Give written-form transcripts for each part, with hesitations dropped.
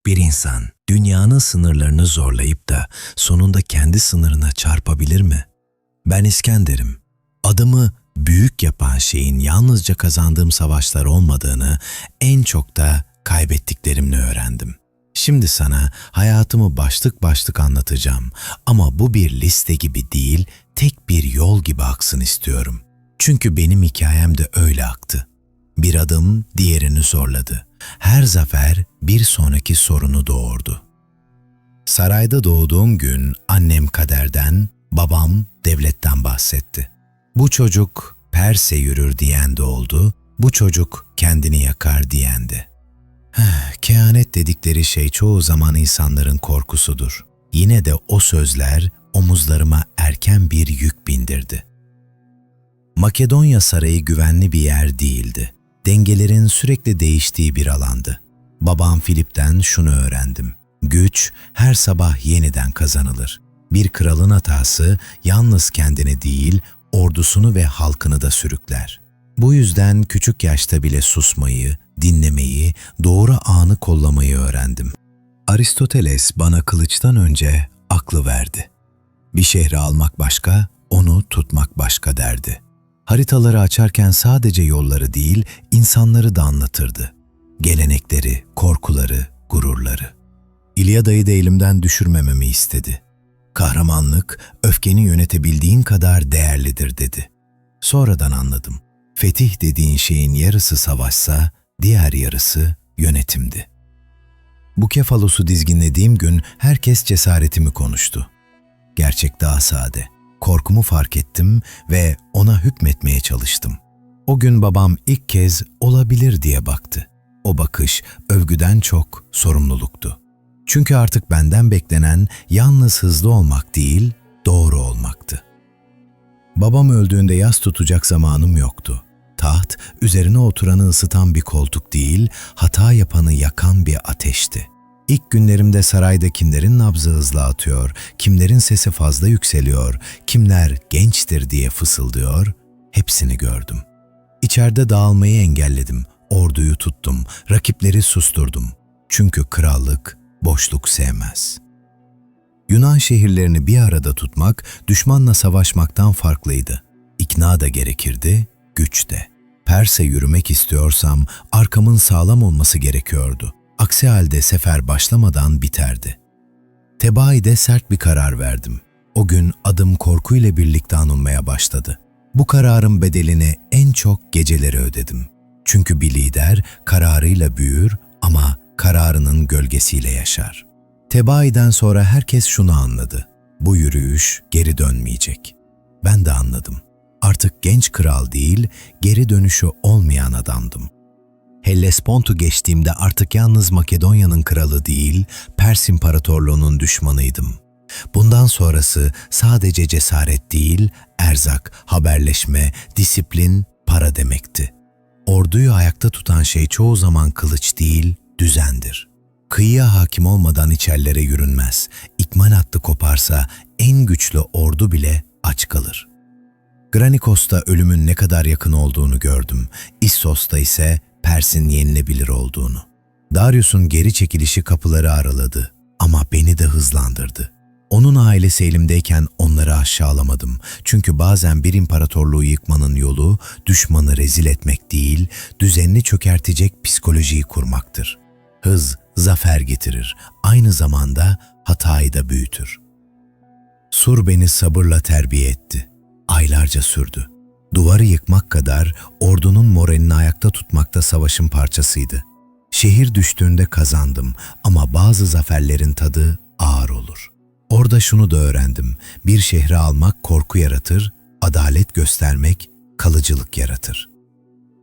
Bir insan dünyanın sınırlarını zorlayıp da sonunda kendi sınırına çarpabilir mi? Ben İskender'im. Adımı büyük yapan şeyin yalnızca kazandığım savaşlar olmadığını, en çok da kaybettiklerimle öğrendim. Şimdi sana hayatımı başlık başlık anlatacağım ama bu bir liste gibi değil, tek bir yol gibi aksın istiyorum. Çünkü benim hikayem de öyle aktı. Bir adım diğerini zorladı. Her zafer bir sonraki sorunu doğurdu. Sarayda doğduğum gün annem kaderden, babam devletten bahsetti. Bu çocuk Pers'e yürür diyen de oldu, bu çocuk kendini yakar diyen de. Kehanet dedikleri şey çoğu zaman insanların korkusudur. Yine de o sözler omuzlarıma erken bir yük bindirdi. Makedonya sarayı güvenli bir yer değildi. Dengelerin sürekli değiştiği bir alandı. Babam Filip'ten şunu öğrendim. Güç her sabah yeniden kazanılır. Bir kralın hatası yalnız kendini değil, ordusunu ve halkını da sürükler. Bu yüzden küçük yaşta bile susmayı, dinlemeyi, doğru anı kollamayı öğrendim. Aristoteles bana kılıçtan önce aklı verdi. Bir şehri almak başka, onu tutmak başka derdi. Haritaları açarken sadece yolları değil, insanları da anlatırdı. Gelenekleri, korkuları, gururları. İlyada'yı da elimden düşürmememi istedi. Kahramanlık, öfkeni yönetebildiğin kadar değerlidir dedi. Sonradan anladım. Fetih dediğin şeyin yarısı savaşsa, diğer yarısı yönetimdi. Bu Kefalos'u dizginlediğim gün herkes cesaretimi konuştu. Gerçek daha sade. Korkumu fark ettim ve ona hükmetmeye çalıştım. O gün babam ilk kez olabilir diye baktı. O bakış övgüden çok sorumluluktu. Çünkü artık benden beklenen yalnız hızlı olmak değil, doğru olmaktı. Babam öldüğünde yas tutacak zamanım yoktu. Taht, üzerine oturanı ısıtan bir koltuk değil, hata yapanı yakan bir ateşti. İlk günlerimde sarayda kimlerin nabzı hızlı atıyor, kimlerin sesi fazla yükseliyor, kimler gençtir diye fısıldıyor, hepsini gördüm. İçeride dağılmayı engelledim, orduyu tuttum, rakipleri susturdum. Çünkü krallık boşluk sevmez. Yunan şehirlerini bir arada tutmak, düşmanla savaşmaktan farklıydı. İkna da gerekirdi, güç de. Pers'e yürümek istiyorsam arkamın sağlam olması gerekiyordu. Aksi halde sefer başlamadan biterdi. Tebai'de sert bir karar verdim. O gün adım korkuyla birlikte anılmaya başladı. Bu kararın bedelini en çok geceleri ödedim. Çünkü bir lider kararıyla büyür ama kararının gölgesiyle yaşar. Tebai'den sonra herkes şunu anladı. Bu yürüyüş geri dönmeyecek. Ben de anladım. Artık genç kral değil, geri dönüşü olmayan adamdım. Hellespont'u geçtiğimde artık yalnız Makedonya'nın kralı değil, Pers İmparatorluğu'nun düşmanıydım. Bundan sonrası sadece cesaret değil, erzak, haberleşme, disiplin, para demekti. Orduyu ayakta tutan şey çoğu zaman kılıç değil, düzendir. Kıyıya hakim olmadan içerlere yürünmez. İkmal hattı koparsa en güçlü ordu bile aç kalır. Granikos'ta ölümün ne kadar yakın olduğunu gördüm. İssos'ta ise Pers'in yenilebilir olduğunu. Darius'un geri çekilişi kapıları araladı ama beni de hızlandırdı. Onun ailesi elimdeyken onları aşağılamadım. Çünkü bazen bir imparatorluğu yıkmanın yolu düşmanı rezil etmek değil, düzenini çökertecek psikolojiyi kurmaktır. Hız, zafer getirir. Aynı zamanda hatayı da büyütür. Sur beni sabırla terbiye etti. Aylarca sürdü. Duvarı yıkmak kadar ordunun moralini ayakta tutmak da savaşın parçasıydı. Şehir düştüğünde kazandım ama bazı zaferlerin tadı ağır olur. Orada şunu da öğrendim. Bir şehri almak korku yaratır, adalet göstermek kalıcılık yaratır.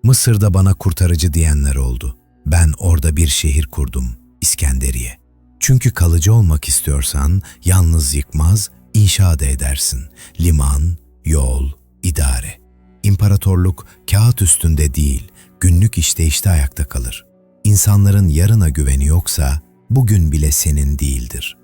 Mısır'da bana kurtarıcı diyenler oldu. Ben orada bir şehir kurdum, İskenderiye. Çünkü kalıcı olmak istiyorsan yalnız yıkmaz, inşa da edersin. Liman, yol, idare. İmparatorluk kağıt üstünde değil, günlük işleyişte ayakta kalır. İnsanların yarına güveni yoksa bugün bile senin değildir.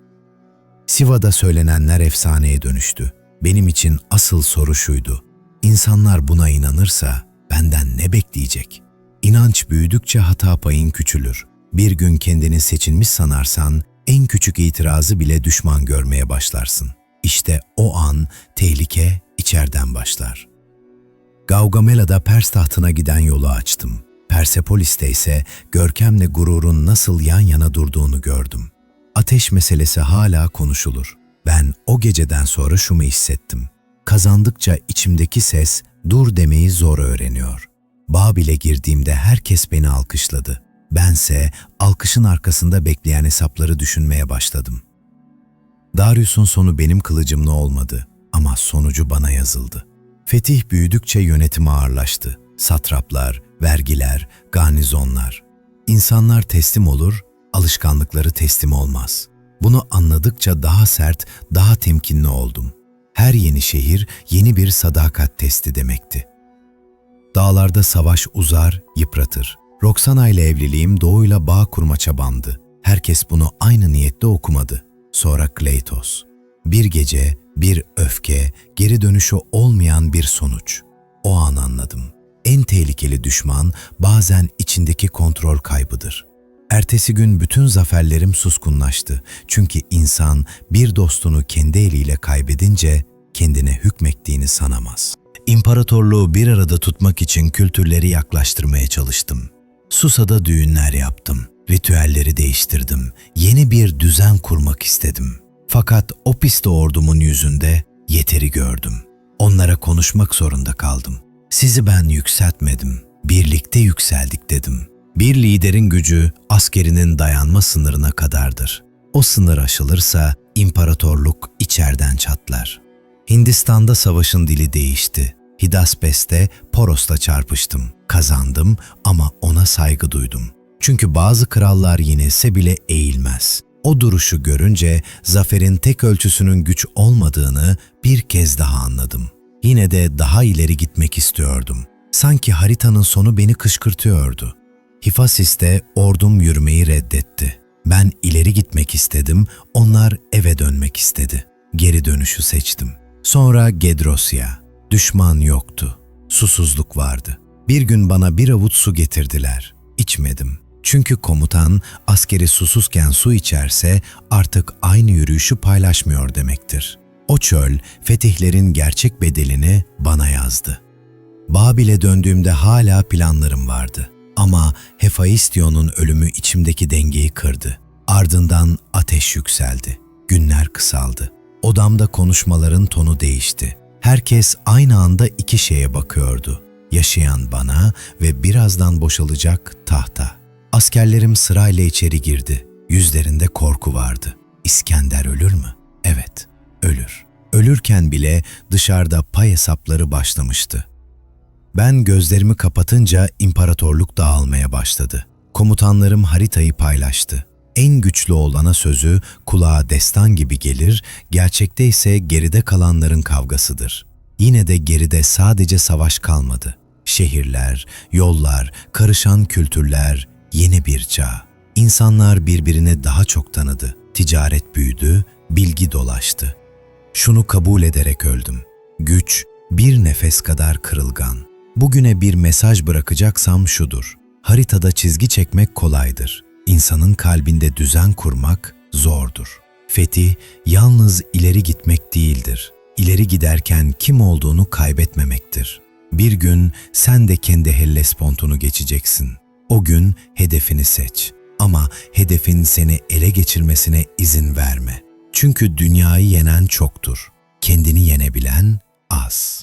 Siva'da söylenenler efsaneye dönüştü. Benim için asıl soru şuydu. İnsanlar buna inanırsa benden ne bekleyecek? İnanç büyüdükçe hata payın küçülür. Bir gün kendini seçilmiş sanarsan, en küçük itirazı bile düşman görmeye başlarsın. İşte o an tehlike içeriden başlar. Gaugamela'da Pers tahtına giden yolu açtım. Persepolis'te ise görkemle gururun nasıl yan yana durduğunu gördüm. Ateş meselesi hala konuşulur. Ben o geceden sonra şunu hissettim. Kazandıkça içimdeki ses dur demeyi zor öğreniyor. Babil'e girdiğimde herkes beni alkışladı. Bense alkışın arkasında bekleyen hesapları düşünmeye başladım. Darius'un sonu benim kılıcımla olmadı ama sonucu bana yazıldı. Fetih büyüdükçe yönetim ağırlaştı. Satraplar, vergiler, garnizonlar. İnsanlar teslim olur, alışkanlıkları teslim olmaz. Bunu anladıkça daha sert, daha temkinli oldum. Her yeni şehir yeni bir sadakat testi demekti. Dağlarda savaş uzar, yıpratır. Roxana ile evliliğim doğuyla bağ kurma çabamdı. Herkes bunu aynı niyette okumadı. Sonra Kleitos. Bir gece, bir öfke, geri dönüşü olmayan bir sonuç. O an anladım. En tehlikeli düşman bazen içindeki kontrol kaybıdır. Ertesi gün bütün zaferlerim suskunlaştı. Çünkü insan bir dostunu kendi eliyle kaybedince kendine hükmettiğini sanamaz. İmparatorluğu bir arada tutmak için kültürleri yaklaştırmaya çalıştım. Susa'da düğünler yaptım. Ritüelleri değiştirdim. Yeni bir düzen kurmak istedim. Fakat Opis'te ordumun yüzünde yeteri gördüm. Onlara konuşmak zorunda kaldım. Sizi ben yükseltmedim, birlikte yükseldik dedim. Bir liderin gücü askerinin dayanma sınırına kadardır. O sınır aşılırsa imparatorluk içeriden çatlar. Hindistan'da savaşın dili değişti. Hidaspes'te Poros'la çarpıştım. Kazandım ama ona saygı duydum. Çünkü bazı krallar yenilse bile eğilmez. O duruşu görünce zaferin tek ölçüsünün güç olmadığını bir kez daha anladım. Yine de daha ileri gitmek istiyordum. Sanki haritanın sonu beni kışkırtıyordu. Hifasis'te ordum yürümeyi reddetti. Ben ileri gitmek istedim, onlar eve dönmek istedi. Geri dönüşü seçtim. Sonra Gedrosya. Düşman yoktu. Susuzluk vardı. Bir gün bana bir avuç su getirdiler. İçmedim. Çünkü komutan askeri susuzken su içerse artık aynı yürüyüşü paylaşmıyor demektir. O çöl fetihlerin gerçek bedelini bana yazdı. Babil'e döndüğümde hala planlarım vardı. Ama Hefaistion'un ölümü içimdeki dengeyi kırdı. Ardından ateş yükseldi. Günler kısaldı. Odamda konuşmaların tonu değişti. Herkes aynı anda iki şeye bakıyordu. Yaşayan bana ve birazdan boşalacak tahta. Askerlerim sırayla içeri girdi. Yüzlerinde korku vardı. İskender ölür mü? Evet, ölür. Ölürken bile dışarıda pay hesapları başlamıştı. Ben gözlerimi kapatınca imparatorluk dağılmaya başladı. Komutanlarım haritayı paylaştı. En güçlü olana sözü kulağa destan gibi gelir, gerçekte ise geride kalanların kavgasıdır. Yine de geride sadece savaş kalmadı. Şehirler, yollar, karışan kültürler, yeni bir çağ. İnsanlar birbirini daha çok tanıdı. Ticaret büyüdü, bilgi dolaştı. Şunu kabul ederek öldüm. Güç bir nefes kadar kırılgan. Bugüne bir mesaj bırakacaksam şudur. Haritada çizgi çekmek kolaydır. İnsanın kalbinde düzen kurmak zordur. Fetih yalnız ileri gitmek değildir. İleri giderken kim olduğunu kaybetmemektir. Bir gün sen de kendi Hellespont'unu geçeceksin. O gün hedefini seç. Ama hedefin seni ele geçirmesine izin verme. Çünkü dünyayı yenen çoktur. Kendini yenebilen az.